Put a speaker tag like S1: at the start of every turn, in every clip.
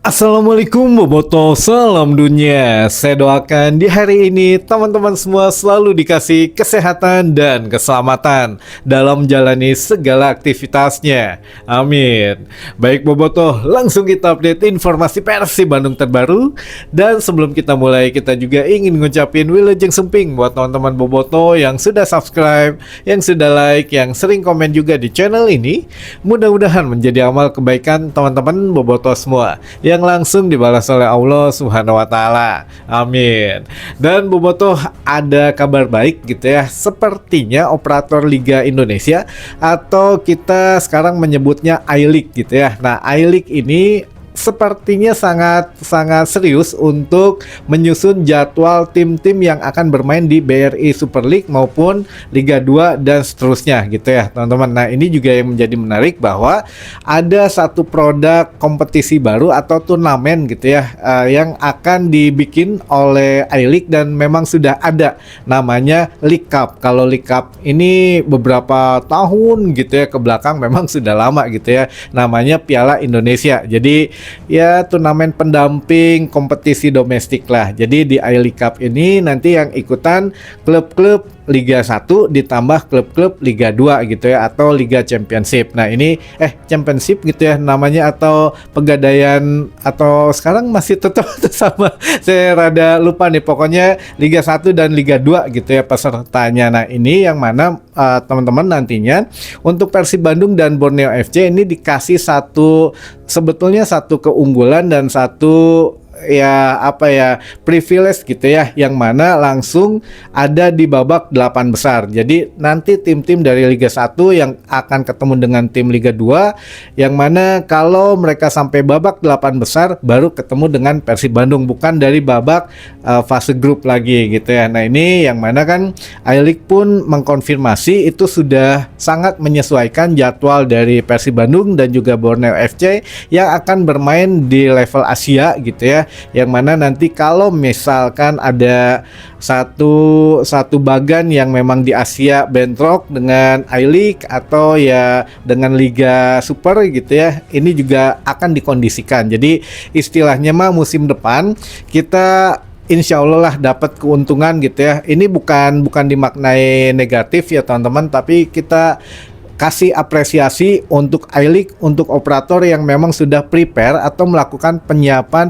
S1: Assalamualaikum Boboto, salam dunia. Saya doakan di hari ini teman-teman semua selalu dikasih kesehatan dan keselamatan dalam menjalani segala aktivitasnya. Amin. Baik Boboto, langsung kita update informasi Persib Bandung terbaru. Dan sebelum kita mulai, kita juga ingin ngucapin wilujeng semping buat teman-teman Boboto yang sudah subscribe, yang sudah like, yang sering komen juga di channel ini. Mudah-mudahan menjadi amal kebaikan teman-teman Boboto semua yang langsung dibalas oleh Allah Subhanahu wa taala. Amin. Dan Bobotoh, ada kabar baik gitu ya. Sepertinya operator Liga Indonesia atau kita sekarang menyebutnya I-League gitu ya. Nah, I-League ini sepertinya sangat serius untuk menyusun jadwal tim-tim yang akan bermain di BRI Super League maupun Liga 2 dan seterusnya gitu ya teman-teman. Nah, ini juga yang menjadi menarik bahwa ada satu produk kompetisi baru atau turnamen gitu ya yang akan dibikin oleh I-League dan memang sudah ada, namanya League Cup. Kalau League Cup ini beberapa tahun gitu ya ke belakang memang sudah lama gitu ya, namanya Piala Indonesia. Jadi ya turnamen pendamping kompetisi domestik lah. Jadi di I-League Cup ini nanti yang ikutan klub-klub Liga 1 ditambah klub-klub Liga 2 gitu ya, atau Liga Championship. Nah ini Championship gitu ya namanya, atau Pegadaian, atau sekarang masih tetap sama, saya rada lupa nih, pokoknya Liga 1 dan Liga 2 gitu ya pesertanya. Nah ini yang mana teman-teman nantinya untuk Persib Bandung dan Borneo FC ini dikasih sebetulnya satu keunggulan dan satu privilege gitu ya, yang mana langsung ada di babak 8 besar. Jadi nanti tim-tim dari Liga 1 yang akan ketemu dengan tim Liga 2, yang mana kalau mereka sampai babak 8 besar baru ketemu dengan Persib Bandung, bukan dari babak fase grup lagi gitu ya. Nah ini yang mana kan I-League pun mengkonfirmasi itu sudah sangat menyesuaikan jadwal dari Persib Bandung dan juga Borneo FC yang akan bermain di level Asia gitu ya, yang mana nanti kalau misalkan ada satu bagan yang memang di Asia bentrok dengan I-League atau ya dengan Liga Super gitu ya, ini juga akan dikondisikan. Jadi istilahnya mah musim depan kita insya Allah lah dapat keuntungan gitu ya. Ini bukan dimaknai negatif ya teman-teman, tapi kita kasih apresiasi untuk I-League, untuk operator yang memang sudah prepare atau melakukan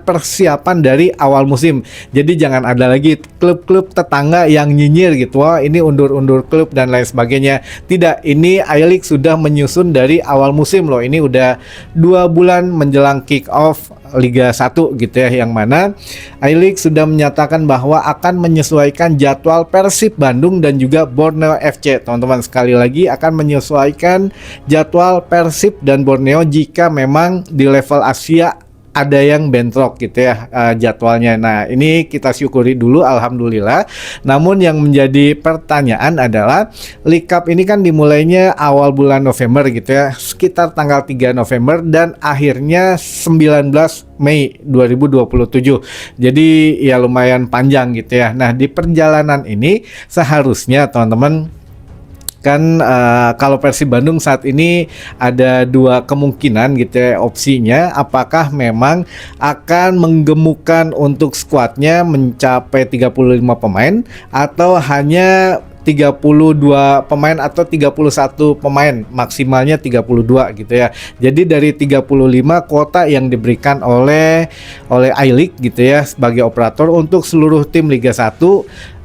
S1: persiapan dari awal musim. Jadi jangan ada lagi klub-klub tetangga yang nyinyir gitu, wah ini undur-undur klub dan lain sebagainya. Tidak, ini I-League sudah menyusun dari awal musim loh. Ini udah 2 bulan menjelang kick off Liga 1 gitu ya, yang mana I-League sudah menyatakan bahwa akan menyesuaikan jadwal Persib Bandung dan juga Borneo FC. Teman-teman, sekali lagi akan menyesuaikan jadwal Persib dan Borneo jika memang di level Asia ada yang bentrok gitu ya jadwalnya. Nah ini kita syukuri dulu, alhamdulillah. Namun yang menjadi pertanyaan adalah League Cup ini kan dimulainya awal bulan November gitu ya, sekitar tanggal 3 November dan akhirnya 19 Mei 2027. Jadi ya lumayan panjang gitu ya. Nah di perjalanan ini seharusnya teman-teman kan kalau Persib Bandung saat ini ada 2 kemungkinan gitu ya opsinya, apakah memang akan menggemukkan untuk skuadnya mencapai 35 pemain atau hanya 32 pemain atau 31 pemain, maksimalnya 32 gitu ya. Jadi dari 35 kuota yang diberikan oleh I-League gitu ya sebagai operator untuk seluruh tim Liga 1,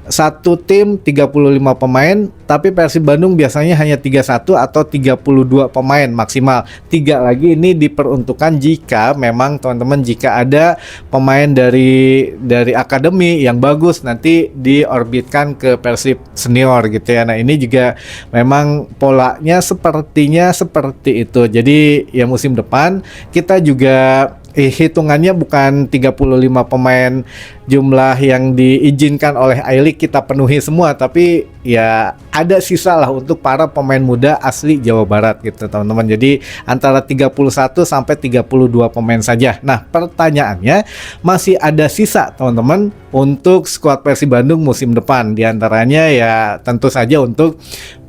S1: satu tim 35 pemain, tapi Persib Bandung biasanya hanya 31 atau 32 pemain maksimal. 3 lagi ini diperuntukkan jika memang teman-teman jika ada pemain dari akademi yang bagus nanti diorbitkan ke Persib senior gitu ya. Nah ini juga memang polanya sepertinya seperti itu. Jadi ya musim depan kita juga hitungannya bukan 35 pemain jumlah yang diizinkan oleh I-League kita penuhi semua, tapi ya ada sisa lah untuk para pemain muda asli Jawa Barat gitu teman-teman. Jadi antara 31 sampai 32 pemain saja. Nah pertanyaannya, masih ada sisa teman-teman untuk skuad Persib Bandung musim depan. Di antaranya ya tentu saja untuk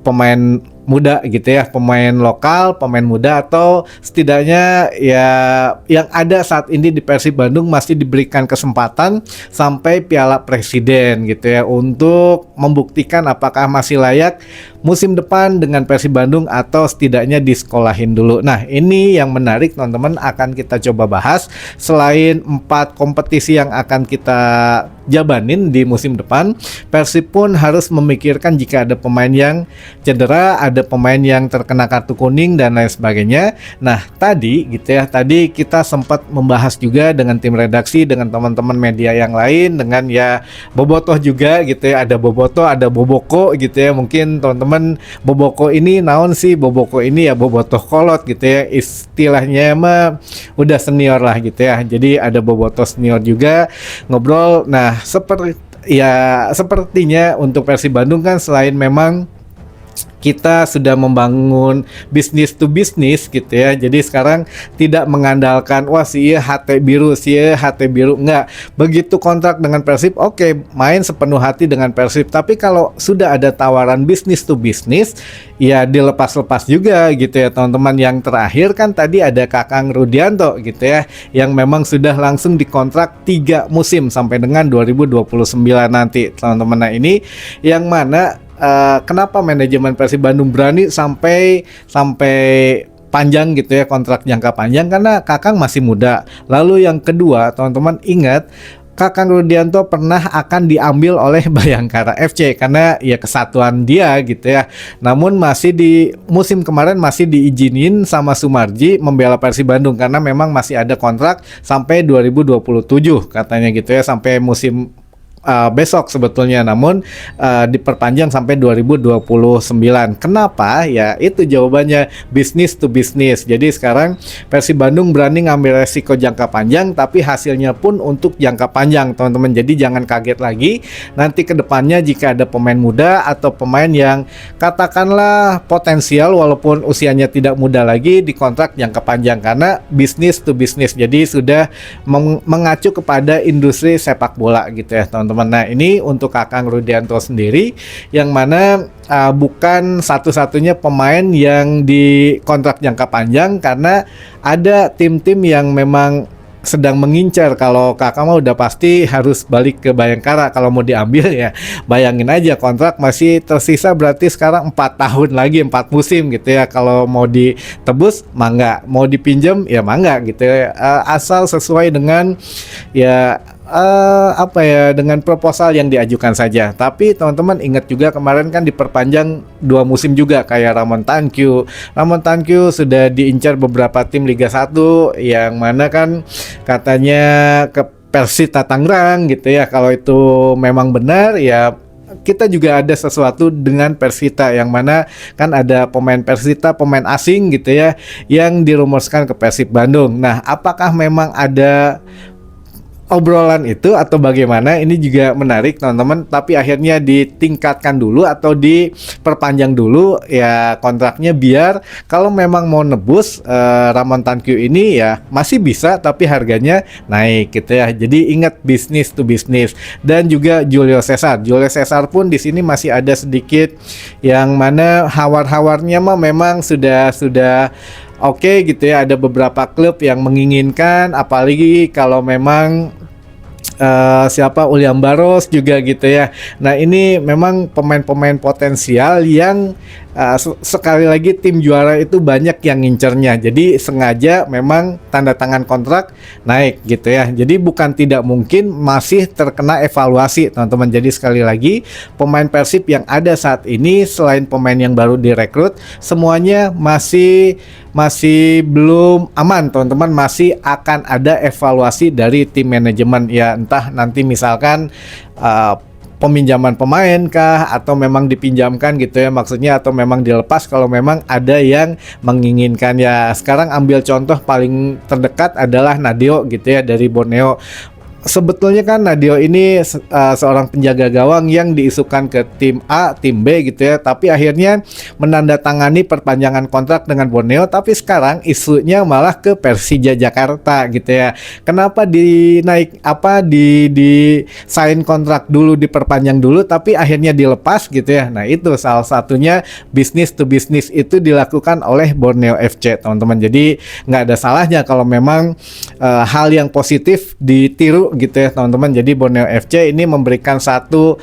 S1: pemain muda gitu ya, pemain lokal, pemain muda, atau setidaknya ya yang ada saat ini di Persib Bandung masih diberikan kesempatan sampai Piala Presiden gitu ya, untuk membuktikan apakah masih layak musim depan dengan Persib Bandung atau setidaknya disekolahin dulu. Nah, ini yang menarik teman-teman, akan kita coba bahas. Selain 4 kompetisi yang akan kita jabanin di musim depan, Persib pun harus memikirkan jika ada pemain yang cedera, ada pemain yang terkena kartu kuning dan lain sebagainya. Nah, tadi gitu ya, tadi kita sempat membahas juga dengan tim redaksi, dengan teman-teman media yang lain, dengan ya Bobotoh juga gitu ya, ada Bobotoh, ada Boboko gitu ya. Mungkin teman-teman Boboko ini naon sih, Boboko ini ya Bobotoh kolot gitu ya, istilahnya mah udah senior lah gitu ya. Jadi ada Bobotoh senior juga ngobrol. Nah, sepertinya untuk Persib Bandung kan, selain memang kita sudah membangun bisnis to bisnis gitu ya. Jadi sekarang tidak mengandalkan wah si HT biru, enggak. Begitu kontrak dengan Persib, oke, main sepenuh hati dengan Persib. Tapi kalau sudah ada tawaran bisnis to bisnis, ya dilepas-lepas juga gitu ya teman-teman. Yang terakhir kan tadi ada Kakang Rudianto gitu ya, yang memang sudah langsung dikontrak 3 musim sampai dengan 2029 nanti teman-teman. Nah, ini yang mana kenapa manajemen Persib Bandung berani sampai panjang gitu ya, kontrak jangka panjang, karena Kakang masih muda. Lalu yang kedua teman-teman ingat, Kakang Rudianto pernah akan diambil oleh Bayangkara FC karena ya kesatuan dia gitu ya. Namun masih di musim kemarin masih diizinin sama Sumarji membela Persib Bandung karena memang masih ada kontrak sampai 2027 katanya gitu ya, sampai musim besok sebetulnya, namun diperpanjang sampai 2029. Kenapa? Ya itu jawabannya, bisnis to bisnis. Jadi sekarang Persib Bandung berani ngambil resiko jangka panjang, tapi hasilnya pun untuk jangka panjang teman-teman. Jadi jangan kaget lagi nanti ke depannya jika ada pemain muda atau pemain yang katakanlah potensial walaupun usianya tidak muda lagi dikontrak jangka panjang, karena bisnis to bisnis. Jadi sudah mengacu kepada industri sepak bola gitu ya teman-teman. Nah, ini untuk Kakang Rudianto sendiri, yang mana bukan satu-satunya pemain yang dikontrak jangka panjang, karena ada tim-tim yang memang sedang mengincar. Kalau Kakak mah udah pasti harus balik ke Bayangkara kalau mau diambil ya. Bayangin aja, kontrak masih tersisa berarti sekarang 4 tahun lagi, 4 musim gitu ya. Kalau mau ditebus mangga, mau dipinjam ya mangga gitu ya. Asal sesuai dengan ya dengan proposal yang diajukan saja. Tapi teman-teman ingat juga kemarin kan diperpanjang 2 musim juga kayak Ramon Tankyu sudah diincar beberapa tim Liga 1, yang mana kan katanya ke Persita Tangerang gitu ya. Kalau itu memang benar ya, kita juga ada sesuatu dengan Persita, yang mana kan ada pemain Persita, pemain asing gitu ya, yang dirumuskan ke Persib Bandung. Nah, apakah memang ada obrolan itu atau bagaimana, ini juga menarik teman-teman. Tapi akhirnya ditingkatkan dulu atau diperpanjang dulu ya kontraknya, biar kalau memang mau nebus Ramon Tankyu ini ya masih bisa, tapi harganya naik gitu ya. Jadi ingat, bisnis to bisnis. Dan juga Julio Cesar pun di sini masih ada sedikit yang mana hawar-hawarnya mah memang sudah oke gitu ya. Ada beberapa klub yang menginginkan, apalagi kalau memang William Barros juga gitu ya. Nah, ini memang pemain-pemain potensial yang sekali lagi tim juara itu banyak yang ngincernya. Jadi sengaja memang tanda tangan kontrak naik gitu ya. Jadi bukan tidak mungkin masih terkena evaluasi teman-teman. Jadi sekali lagi, pemain Persib yang ada saat ini selain pemain yang baru direkrut, semuanya masih belum aman teman-teman. Masih akan ada evaluasi dari tim manajemen ya, entah nanti misalkan peminjaman pemain kah, atau memang dipinjamkan gitu ya maksudnya, atau memang dilepas kalau memang ada yang menginginkan ya. Sekarang ambil contoh paling terdekat adalah Nadeo gitu ya dari Borneo. sebetulnya kan Nadio ini seorang penjaga gawang yang diisukan ke tim A, tim B gitu ya, tapi akhirnya menandatangani perpanjangan kontrak dengan Borneo, tapi sekarang isunya malah ke Persija Jakarta gitu ya. Kenapa di sign kontrak dulu, diperpanjang dulu, tapi akhirnya dilepas gitu ya. Nah, itu salah satunya bisnis to bisnis itu dilakukan oleh Borneo FC, teman-teman. Jadi nggak ada salahnya kalau memang hal yang positif ditiru gitu ya, teman-teman. Jadi Borneo FC ini memberikan satu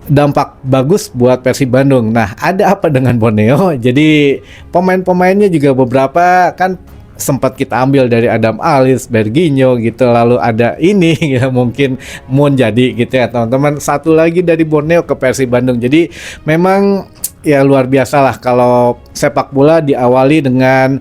S1: dampak bagus buat Persib Bandung. Nah, ada apa dengan Borneo? Jadi pemain-pemainnya juga beberapa kan sempat kita ambil dari Adam Alis, Berginho gitu, lalu ada ini ya, mungkin mau jadi gitu ya, teman-teman. Satu lagi dari Borneo ke Persib Bandung. Jadi memang ya luar biasa lah kalau sepak bola diawali dengan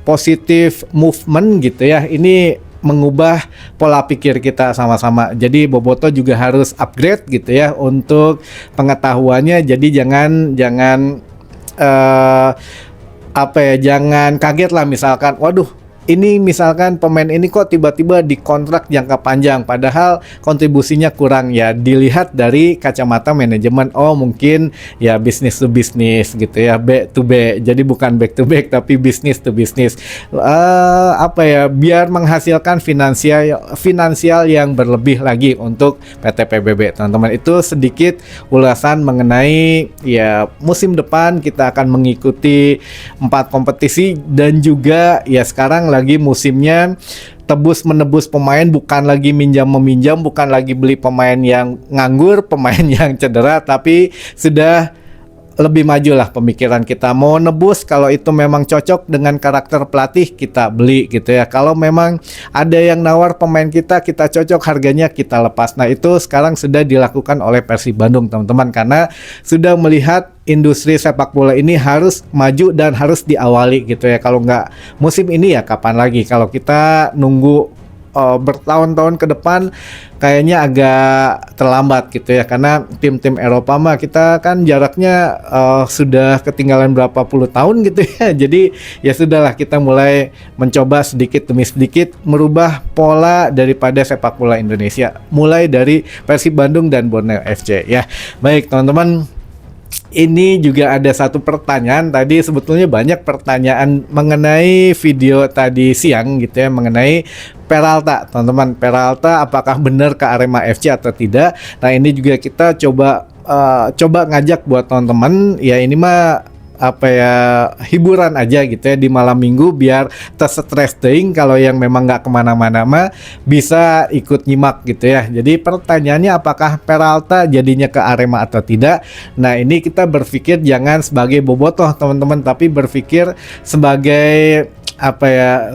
S1: positif movement gitu ya. Ini mengubah pola pikir kita sama-sama. Jadi Boboto juga harus upgrade gitu ya untuk pengetahuannya. Jadi jangan jangan kaget lah misalkan, waduh, ini misalkan pemain ini kok tiba-tiba dikontrak jangka panjang padahal kontribusinya kurang. Ya dilihat dari kacamata manajemen, oh mungkin ya bisnis to bisnis gitu ya, B to B, jadi bukan back to back tapi bisnis to bisnis, biar menghasilkan finansial yang berlebih lagi untuk PT PBB, teman-teman. Itu sedikit ulasan mengenai ya musim depan kita akan mengikuti 4 kompetisi, dan juga ya sekarang lagi musimnya tebus menebus pemain, bukan lagi minjam meminjam, bukan lagi beli pemain yang nganggur, pemain yang cedera, tapi sudah lebih maju lah pemikiran kita. Mau nebus kalau itu memang cocok dengan karakter pelatih, kita beli gitu ya. Kalau memang ada yang nawar pemain kita cocok harganya, kita lepas. Nah, itu sekarang sudah dilakukan oleh Persib Bandung, teman-teman, karena sudah melihat industri sepak bola ini harus maju dan harus diawali gitu ya. Kalau nggak musim ini ya kapan lagi? Kalau kita nunggu bertahun-tahun ke depan kayaknya agak terlambat gitu ya, karena tim-tim Eropa mah kita kan jaraknya sudah ketinggalan berapa puluh tahun gitu ya. Jadi ya sudahlah, kita mulai mencoba sedikit demi sedikit merubah pola daripada sepak bola Indonesia, mulai dari Persib Bandung dan Borneo FC ya. Baik, teman-teman, ini juga ada satu pertanyaan tadi, sebetulnya banyak pertanyaan mengenai video tadi siang gitu ya, mengenai Peralta, teman-teman. Peralta apakah benar ke Arema FC atau tidak? Nah, ini juga kita coba ngajak buat teman-teman ya, ini mah hiburan aja gitu ya di malam minggu, biar terstress teuing. Kalau yang memang nggak kemana-mana mah bisa ikut nyimak gitu ya. Jadi pertanyaannya, apakah Peralta jadinya ke Arema atau tidak? Nah, ini kita berpikir jangan sebagai bobotoh, teman-teman, tapi berpikir sebagai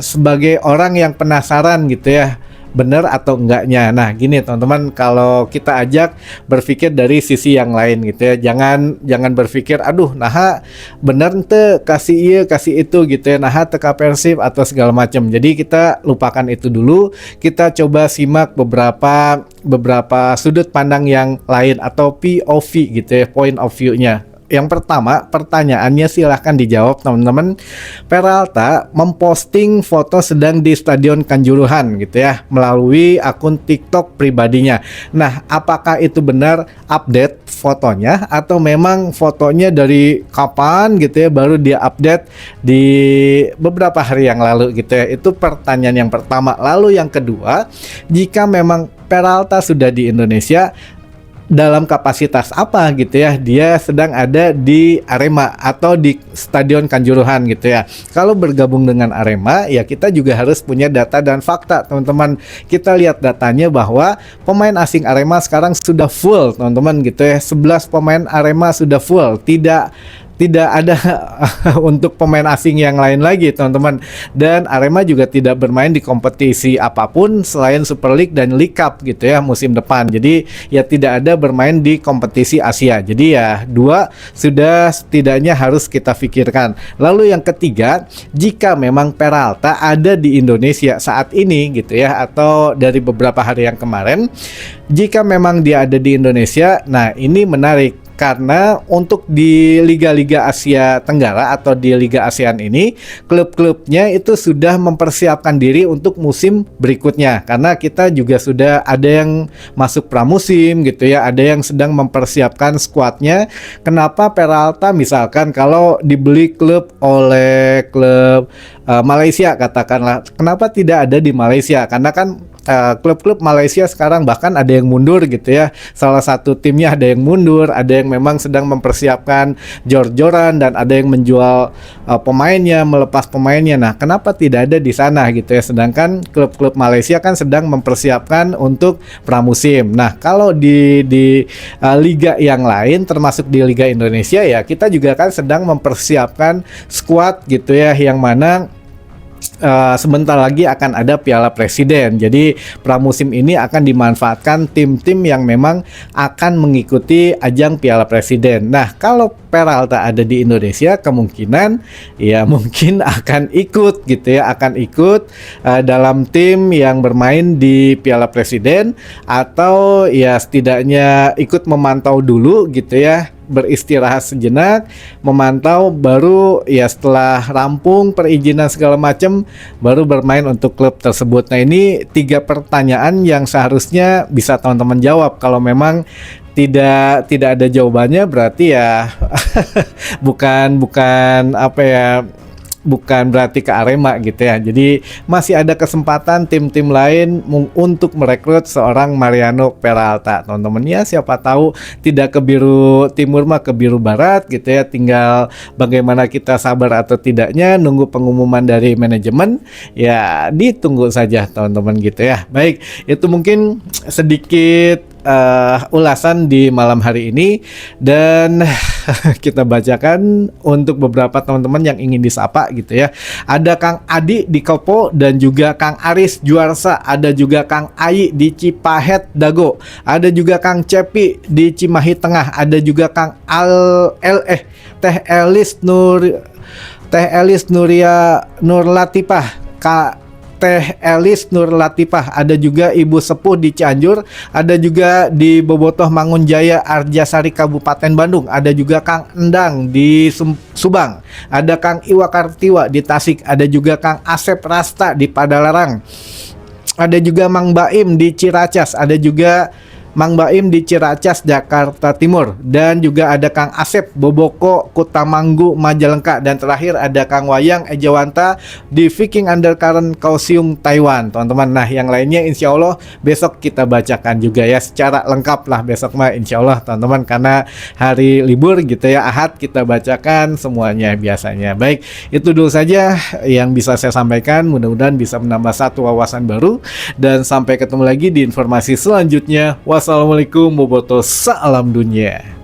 S1: sebagai orang yang penasaran gitu ya, bener atau enggaknya. Nah, gini teman-teman, kalau kita ajak berpikir dari sisi yang lain gitu ya. Jangan berpikir aduh naha bener ente kasih iya kasih itu gitu ya, naha teka Persib atau segala macam. Jadi kita lupakan itu dulu. Kita coba simak beberapa sudut pandang yang lain atau POV gitu ya, point of view-nya. Yang pertama, pertanyaannya silahkan dijawab, teman-teman. Peralta memposting foto sedang di Stadion Kanjuruhan gitu ya, melalui akun TikTok pribadinya. Nah, apakah itu benar update fotonya atau memang fotonya dari kapan gitu ya, baru dia update di beberapa hari yang lalu gitu ya? Itu pertanyaan yang pertama. Lalu yang kedua, jika memang Peralta sudah di Indonesia, dalam kapasitas apa gitu ya dia sedang ada di Arema atau di Stadion Kanjuruhan gitu ya. Kalau bergabung dengan Arema ya kita juga harus punya data dan fakta, teman-teman. Kita lihat datanya bahwa pemain asing Arema sekarang sudah full, teman-teman gitu ya. 11 pemain Arema sudah full, tidak ada untuk pemain asing yang lain lagi, teman-teman. Dan Arema juga tidak bermain di kompetisi apapun selain Super League dan League Cup gitu ya musim depan. Jadi ya tidak ada bermain di kompetisi Asia. Jadi ya dua sudah setidaknya harus kita pikirkan. Lalu yang ketiga, jika memang Peralta ada di Indonesia saat ini gitu ya, atau dari beberapa hari yang kemarin, jika memang dia ada di Indonesia, nah ini menarik. Karena untuk di liga-liga Asia Tenggara atau di Liga ASEAN ini, klub-klubnya itu sudah mempersiapkan diri untuk musim berikutnya. Karena kita juga sudah ada yang masuk pramusim gitu ya, ada yang sedang mempersiapkan skuadnya. Kenapa Peralta misalkan kalau dibeli klub oleh klub Malaysia katakanlah, kenapa tidak ada di Malaysia? Karena kan klub-klub Malaysia sekarang bahkan ada yang mundur gitu ya. Salah satu timnya ada yang mundur, ada yang memang sedang mempersiapkan jor-joran, dan ada yang menjual pemainnya, melepas pemainnya. Nah, kenapa tidak ada di sana gitu ya? Sedangkan klub-klub Malaysia kan sedang mempersiapkan untuk pramusim. Nah, kalau di liga yang lain termasuk di Liga Indonesia ya, kita juga kan sedang mempersiapkan skuad gitu ya, yang mana sebentar lagi akan ada Piala Presiden. Jadi pramusim ini akan dimanfaatkan tim-tim yang memang akan mengikuti ajang Piala Presiden. Nah, kalau Peralta ada di Indonesia, kemungkinan ya mungkin akan ikut gitu ya, akan ikut dalam tim yang bermain di Piala Presiden, atau ya setidaknya ikut memantau dulu gitu ya, beristirahat sejenak, memantau, baru ya setelah rampung perizinan segala macam baru bermain untuk klub tersebut. Nah, ini 3 pertanyaan yang seharusnya bisa teman-teman jawab. Kalau memang tidak ada jawabannya, berarti ya bukan apa ya, bukan berarti ke Arema gitu ya. Jadi masih ada kesempatan tim-tim lain untuk merekrut seorang Mariano Peralta, teman-teman ya. Siapa tahu tidak ke biru timur mah ke biru barat gitu ya. Tinggal bagaimana kita sabar atau tidaknya nunggu pengumuman dari manajemen, ya ditunggu saja teman-teman gitu ya. Baik, itu mungkin sedikit ulasan di malam hari ini, dan kita bacakan untuk beberapa teman-teman yang ingin disapa gitu ya. Ada Kang Adi di Kopo, dan juga Kang Aris Juarsa, ada juga Kang Ayi di Cipahet Dago, ada juga Kang Cepi di Cimahi Tengah, ada juga Kang Teh Elis Nuria Nur Latifah, Teh Elis Nur Latifah, ada juga Ibu Sepuh di Cianjur, ada juga di Bobotoh Mangunjaya Arjasari Kabupaten Bandung, ada juga Kang Endang di Subang, ada Kang Iwa Kartiwa di Tasik, ada juga Kang Asep Rasta di Padalarang, ada juga Mang Baim di Ciracas, ada juga Mang Baim di Ciracas, Jakarta Timur, dan juga ada Kang Asep Boboko, Kutamanggu, Majalengka, dan terakhir ada Kang Wayang Ejawanta di Viking Undercurrent Kaohsiung, Taiwan, teman-teman. Nah, yang lainnya insya Allah besok kita bacakan juga ya, secara lengkap lah besok mah insya Allah teman-teman, karena hari libur gitu ya, Ahad kita bacakan semuanya biasanya. Baik, itu dulu saja yang bisa saya sampaikan, mudah-mudahan bisa menambah satu wawasan baru, dan sampai ketemu lagi di informasi selanjutnya. Wassalamualaikum warahmatullahi wabarakatuh. Salam dunia.